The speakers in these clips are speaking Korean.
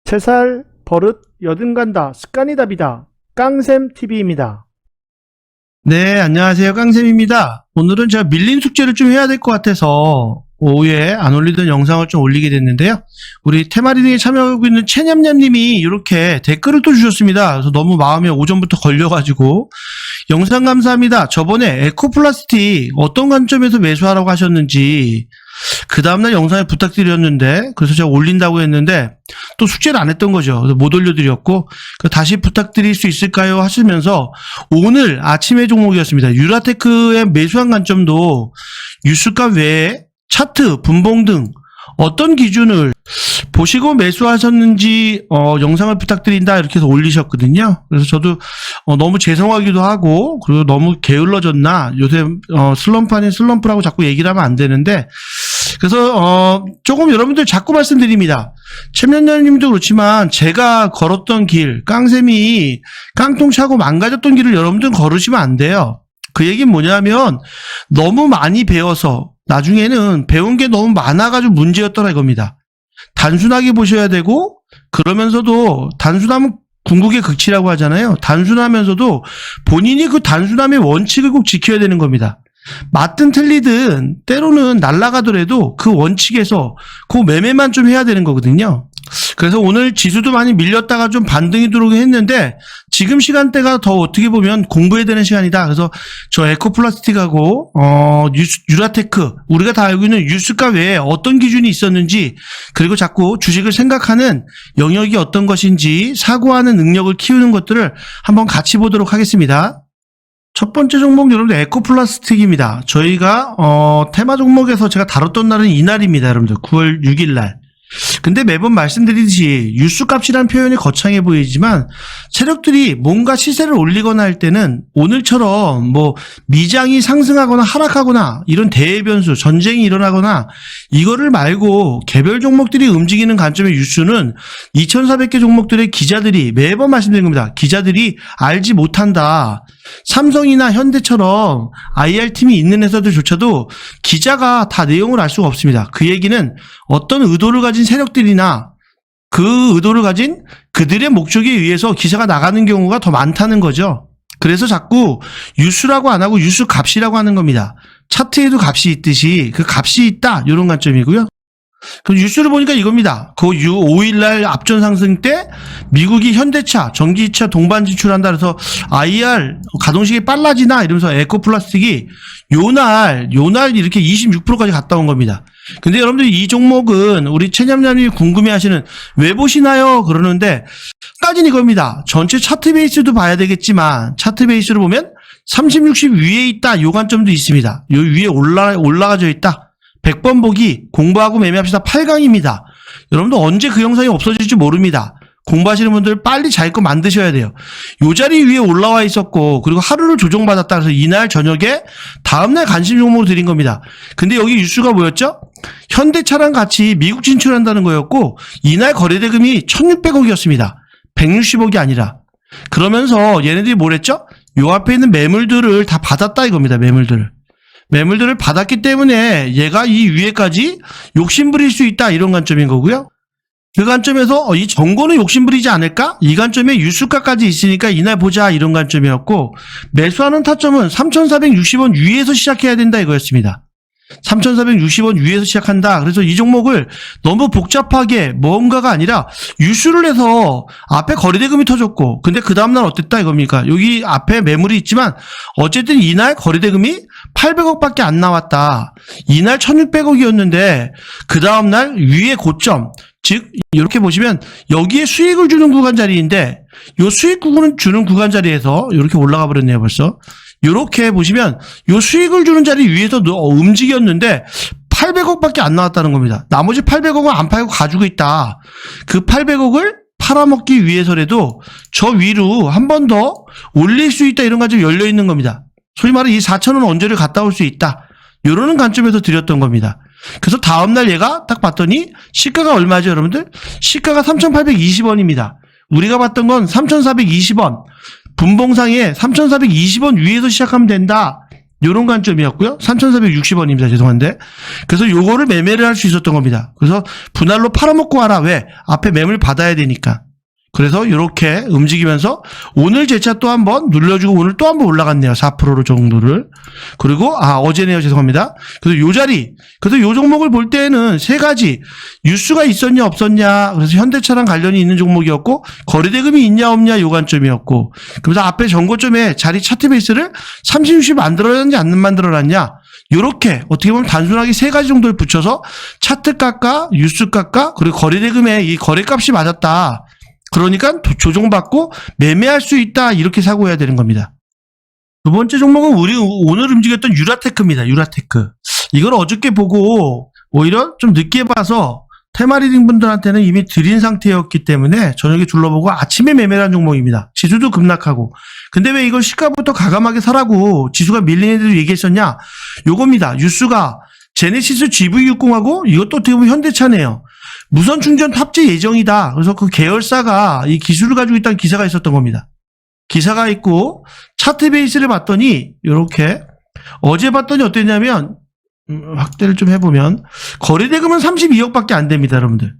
채살, 버릇, 여든간다, 습관이답이다. 깡샘TV입니다. 네, 안녕하세요. 깡쌤입니다. 오늘은 제가 밀린 숙제를 좀 해야 될 것 같아서 오후에 안 올리던 영상을 좀 올리게 됐는데요. 우리 테마리딩에 참여하고 있는 채냠냠님이 이렇게 댓글을 또 주셨습니다. 그래서 너무 마음에 오전부터 걸려가지고 영상 감사합니다. 저번에 에코플라스틱 어떤 관점에서 매수하라고 하셨는지 그 다음날 영상에 부탁드렸는데 그래서 제가 올린다고 했는데 또 숙제를 안 했던 거죠. 그래서 못 올려드렸고 다시 부탁드릴 수 있을까요? 하시면서 오늘 아침의 종목이었습니다. 유라테크의 매수한 관점도 뉴스값 외에 차트, 분봉 등 어떤 기준을 보시고 매수하셨는지 영상을 부탁드린다 이렇게 해서 올리셨거든요. 그래서 저도 너무 죄송하기도 하고 그리고 너무 게을러졌나 요새 슬럼프 아닌 슬럼프라고 자꾸 얘기를 하면 안 되는데 그래서 조금 여러분들 자꾸 말씀드립니다. 최면녀님도 그렇지만 제가 걸었던 길 깡쌤이 깡통 차고 망가졌던 길을 여러분들 걸으시면 안 돼요. 그 얘기는 뭐냐면 너무 많이 배워서 나중에는 배운 게 너무 많아가지고 문제였더라 이겁니다. 단순하게 보셔야 되고 그러면서도 단순하면 궁극의 극치라고 하잖아요. 단순하면서도 본인이 그 단순함의 원칙을 꼭 지켜야 되는 겁니다. 맞든 틀리든 때로는 날아가더라도 그 원칙에서 그 매매만 좀 해야 되는 거거든요. 그래서 오늘 지수도 많이 밀렸다가 좀 반등이 들어오긴 했는데 지금 시간대가 더 어떻게 보면 공부해야 되는 시간이다. 그래서 저 에코플라스틱하고 유라테크 우리가 다 알고 있는 뉴스가 외에 어떤 기준이 있었는지 그리고 자꾸 주식을 생각하는 영역이 어떤 것인지 사고하는 능력을 키우는 것들을 한번 같이 보도록 하겠습니다. 첫 번째 종목 여러분들 에코플라스틱입니다. 저희가 테마 종목에서 제가 다뤘던 날은 이날입니다. 여러분들 9월 6일 날. 근데 매번 말씀드리듯이 뉴스값이라는 표현이 거창해 보이지만 세력들이 뭔가 시세를 올리거나 할 때는 오늘처럼 뭐 미장이 상승하거나 하락하거나 이런 대외 변수, 전쟁이 일어나거나 이거를 말고 개별 종목들이 움직이는 관점의 뉴스는 2,400개 종목들의 기자들이 매번 말씀드린 겁니다. 기자들이 알지 못한다. 삼성이나 현대처럼 IR팀이 있는 회사들조차도 기자가 다 내용을 알 수가 없습니다. 그 얘기는 어떤 의도를 가진 세력들이나 그 의도를 가진 그들의 목적에 의해서 기사가 나가는 경우가 더 많다는 거죠. 그래서 자꾸 뉴스라고 안 하고 뉴스 값이라고 하는 겁니다. 차트에도 값이 있듯이 그 값이 있다 이런 관점이고요. 그럼 뉴스를 보니까 이겁니다. 그 5일날 앞전 상승 때 미국이 현대차, 전기차 동반 진출한다 그래서 IR 가동식이 빨라지나 이러면서 에코플라스틱이 요날 이렇게 26%까지 갔다 온 겁니다. 근데 여러분들이 이 종목은 우리 채냠냠이 궁금해하시는 왜 보시나요? 그러는데 까지는 이겁니다. 전체 차트 베이스도 봐야 되겠지만 차트 베이스를 보면 30, 60 위에 있다 요 관점도 있습니다. 요 위에 올라가져 있다. 100번 보기 공부하고 매매합시다 8강입니다. 여러분들 언제 그 영상이 없어질지 모릅니다. 공부하시는 분들 빨리 자기 거 만드셔야 돼요. 요 자리 위에 올라와 있었고 그리고 하루를 조정받았다 그래서 이날 저녁에 다음날 관심 종목으로 드린 겁니다. 근데 여기 뉴스가 뭐였죠? 현대차랑 같이 미국 진출한다는 거였고 이날 거래대금이 1,600억이었습니다. 160억이 아니라. 그러면서 얘네들이 뭐랬죠? 요 앞에 있는 매물들을 다 받았다 이겁니다. 매물들을 받았기 때문에 얘가 이 위에까지 욕심부릴 수 있다 이런 관점인 거고요. 그 관점에서 이 정고는 욕심부리지 않을까? 이 관점에 유수가까지 있으니까 이날 보자 이런 관점이었고 매수하는 타점은 3,460원 위에서 시작해야 된다 이거였습니다. 3,460원 위에서 시작한다. 그래서 이 종목을 너무 복잡하게 뭔가가 아니라 유수를 해서 앞에 거래대금이 터졌고 근데 그 다음날 어땠다 이겁니까? 여기 앞에 매물이 있지만 어쨌든 이날 거래대금이 800억밖에 안 나왔다. 이날 1,600억이었는데 그 다음날 위에 고점 즉 이렇게 보시면 여기에 수익을 주는 구간 자리인데 이 수익 구간을 주는 구간 자리에서 이렇게 올라가 버렸네요 벌써. 이렇게 보시면 이 수익을 주는 자리 위에서 움직였는데 800억밖에 안 나왔다는 겁니다. 나머지 800억은 안 팔고 가지고 있다. 그 800억을 팔아먹기 위해서라도 저 위로 한 번 더 올릴 수 있다 이런 관점이 열려 있는 겁니다. 소위 말해 이 4,000원 언저리를 갔다 올 수 있다. 이러는 관점에서 드렸던 겁니다. 그래서 다음날 얘가 딱 봤더니 시가가 얼마죠 여러분들? 시가가 3,820원입니다. 우리가 봤던 건 3,420원. 분봉상에 3,420원 위에서 시작하면 된다. 요런 관점이었고요. 3,460원입니다. 죄송한데. 그래서 요거를 매매를 할 수 있었던 겁니다. 그래서 분할로 팔아먹고 와라. 왜? 앞에 매물 받아야 되니까. 그래서 이렇게 움직이면서 오늘 재차 또 한번 눌러주고 오늘 또 한번 올라갔네요. 4% 정도를. 그리고 어제네요. 죄송합니다. 그래서 요 자리. 그래서 요 종목을 볼 때는 세 가지 뉴스가 있었냐 없었냐. 그래서 현대차랑 관련이 있는 종목이었고 거래대금이 있냐 없냐 요 관점이었고 그래서 앞에 전고점에 자리 차트 베이스를 30, 60 만들어놨냐 안 만들어놨냐. 요렇게 어떻게 보면 단순하게 세 가지 정도를 붙여서 차트 깎아 뉴스 깎아 그리고 거래대금에 이 거래값이 맞았다. 그러니까 조정받고 매매할 수 있다 이렇게 사고해야 되는 겁니다. 두 번째 종목은 우리 오늘 움직였던 유라테크입니다. 유라테크. 이걸 어저께 보고 오히려 좀 늦게 봐서 테마리딩 분들한테는 이미 드린 상태였기 때문에 저녁에 둘러보고 아침에 매매를 한 종목입니다. 지수도 급락하고. 근데 왜 이걸 시가부터 가감하게 사라고 지수가 밀린 애들도 얘기했었냐? 요겁니다. 뉴스가 제네시스 GV60하고 이것도 어떻게 보면 현대차네요. 무선 충전 탑재 예정이다. 그래서 그 계열사가 이 기술을 가지고 있다는 기사가 있었던 겁니다. 기사가 있고 차트 베이스를 봤더니 이렇게 어제 봤더니 어땠냐면 확대를 좀 해보면 거래대금은 32억밖에 안 됩니다. 여러분들.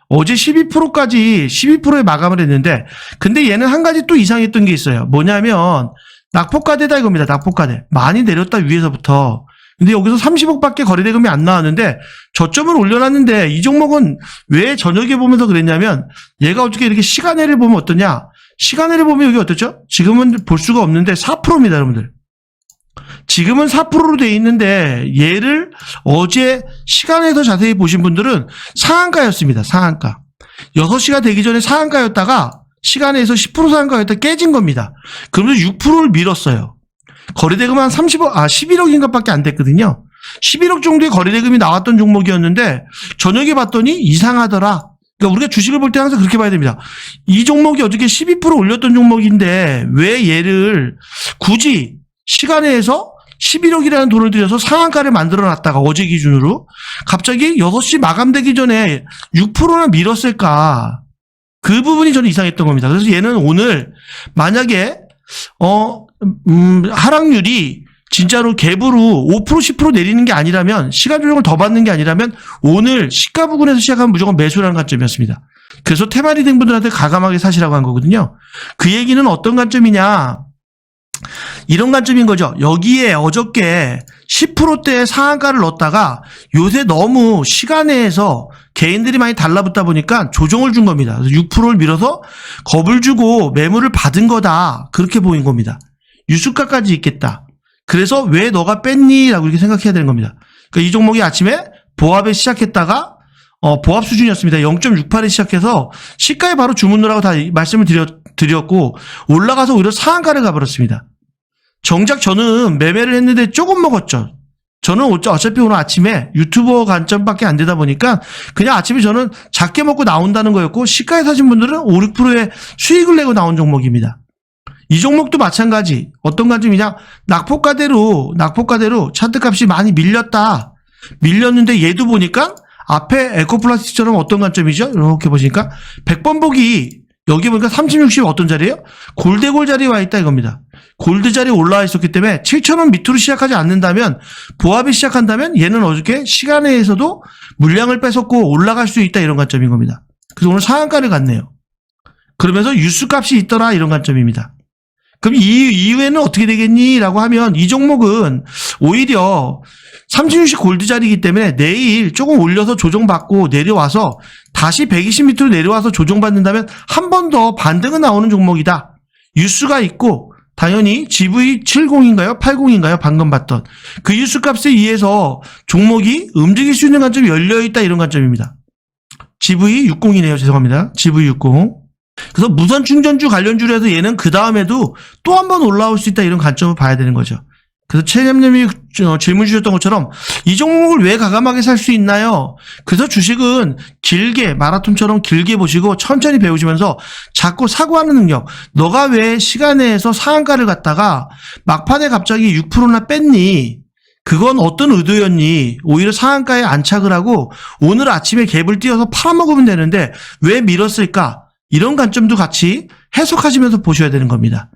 어제 12%까지 12%에 마감을 했는데 근데 얘는 한 가지 또 이상했던 게 있어요. 뭐냐면 낙폭과대다 이겁니다. 낙폭과대. 많이 내렸다 위에서부터. 근데 여기서 30억밖에 거래대금이 안 나왔는데 저점을 올려놨는데 이 종목은 왜 저녁에 보면서 그랬냐면 얘가 어떻게 이렇게 시간외를 보면 어떠냐? 시간외를 보면 여기 어떻죠? 지금은 볼 수가 없는데 4%입니다, 여러분들. 지금은 4%로 돼 있는데 얘를 어제 시간에서 자세히 보신 분들은 상한가였습니다. 상한가. 6시가 되기 전에 상한가였다가 시간에서 10% 상한가였다 깨진 겁니다. 그러면서 6%를 밀었어요. 거래대금 한 11억인가 밖에 안 됐거든요. 11억 정도의 거래대금이 나왔던 종목이었는데 저녁에 봤더니 이상하더라. 그러니까 우리가 주식을 볼 때 항상 그렇게 봐야 됩니다. 이 종목이 어저께 12% 올렸던 종목인데 왜 얘를 굳이 시간에서 11억이라는 돈을 들여서 상한가를 만들어 놨다가 어제 기준으로 갑자기 6시 마감되기 전에 6%나 밀었을까? 그 부분이 저는 이상했던 겁니다. 그래서 얘는 오늘 만약에 하락률이 진짜로 갭으로 5% 10% 내리는 게 아니라면 시간 조정을 더 받는 게 아니라면 오늘 시가 부근에서 시작하면 무조건 매수라는 관점이었습니다. 그래서 테마리딩 분들한테 가감하게 사시라고 한 거거든요. 그 얘기는 어떤 관점이냐? 이런 관점인 거죠. 여기에 어저께 10%대의 상한가를 넣었다가 요새 너무 시간에서 개인들이 많이 달라붙다 보니까 조정을 준 겁니다. 그래서 6%를 밀어서 겁을 주고 매물을 받은 거다. 그렇게 보인 겁니다. 유수가까지 있겠다. 그래서 왜 너가 뺐니? 라고 이렇게 생각해야 되는 겁니다. 그러니까 이 종목이 아침에 보합에 시작했다가 보합 수준이었습니다. 0.68에 시작해서 시가에 바로 주문을 하고 다 말씀을 드렸고 올라가서 오히려 상한가를 가버렸습니다. 정작 저는 매매를 했는데 조금 먹었죠. 저는 어차피 오늘 아침에 유튜버 관점밖에 안 되다 보니까 그냥 아침에 저는 작게 먹고 나온다는 거였고 시가에 사신 분들은 5, 6%의 수익을 내고 나온 종목입니다. 이 종목도 마찬가지. 어떤 관점이냐? 낙폭가대로 차트값이 많이 밀렸다. 밀렸는데 얘도 보니까 앞에 에코플라스틱처럼 어떤 관점이죠? 이렇게 보시니까 100번 보기 여기 보니까 30, 60 어떤 자리예요? 골대골 자리에 와 있다 이겁니다. 골드 자리에 올라와 있었기 때문에 7,000원 밑으로 시작하지 않는다면 보합이 시작한다면 얘는 어저께 시간에서도 물량을 뺏었고 올라갈 수 있다 이런 관점인 겁니다. 그래서 오늘 상한가를 갔네요. 그러면서 유수값이 있더라 이런 관점입니다. 그럼 이 이후에는 어떻게 되겠니? 라고 하면 이 종목은 오히려 30유식 골드 자리이기 때문에 내일 조금 올려서 조정받고 내려와서 다시 120m로 내려와서 조정받는다면 한 번 더 반등은 나오는 종목이다. 유수가 있고 당연히 GV70인가요? 80인가요? 방금 봤던 그 유수값에 의해서 종목이 움직일 수 있는 관점이 열려있다 이런 관점입니다. GV60이네요. 죄송합니다. GV60. 그래서 무선 충전주 관련주로 해서 얘는 그 다음에도 또 한 번 올라올 수 있다 이런 관점을 봐야 되는 거죠. 그래서 최님님이 질문 주셨던 것처럼 이 종목을 왜 가감하게 살 수 있나요? 그래서 주식은 길게 마라톤처럼 길게 보시고 천천히 배우시면서 자꾸 사고하는 능력. 너가 왜 시간에서 상한가를 갖다가 막판에 갑자기 6%나 뺐니? 그건 어떤 의도였니? 오히려 상한가에 안착을 하고 오늘 아침에 갭을 띄워서 팔아먹으면 되는데 왜 밀었을까? 이런 관점도 같이 해석하시면서 보셔야 되는 겁니다.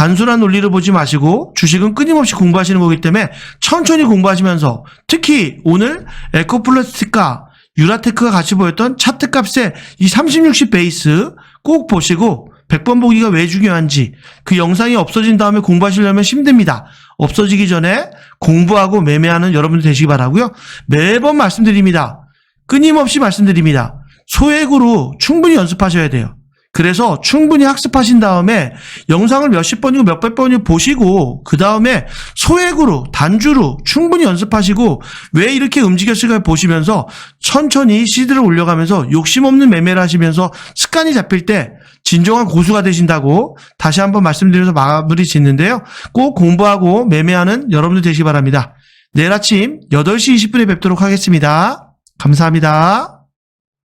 단순한 논리를 보지 마시고 주식은 끊임없이 공부하시는 거기 때문에 천천히 공부하시면서 특히 오늘 에코플라스틱과 유라테크가 같이 보였던 차트 값의 이 3060 베이스 꼭 보시고 100번 보기가 왜 중요한지 그 영상이 없어진 다음에 공부하시려면 힘듭니다. 없어지기 전에 공부하고 매매하는 여러분들 되시기 바라고요. 매번 말씀드립니다. 끊임없이 말씀드립니다. 소액으로 충분히 연습하셔야 돼요. 그래서 충분히 학습하신 다음에 영상을 몇십 번이고 몇백 번이고 보시고 그 다음에 소액으로 단주로 충분히 연습하시고 왜 이렇게 움직였을까 보시면서 천천히 시드를 올려가면서 욕심 없는 매매를 하시면서 습관이 잡힐 때 진정한 고수가 되신다고 다시 한번 말씀드려서 마무리 짓는데요. 꼭 공부하고 매매하는 여러분들 되시기 바랍니다. 내일 아침 8시 20분에 뵙도록 하겠습니다. 감사합니다.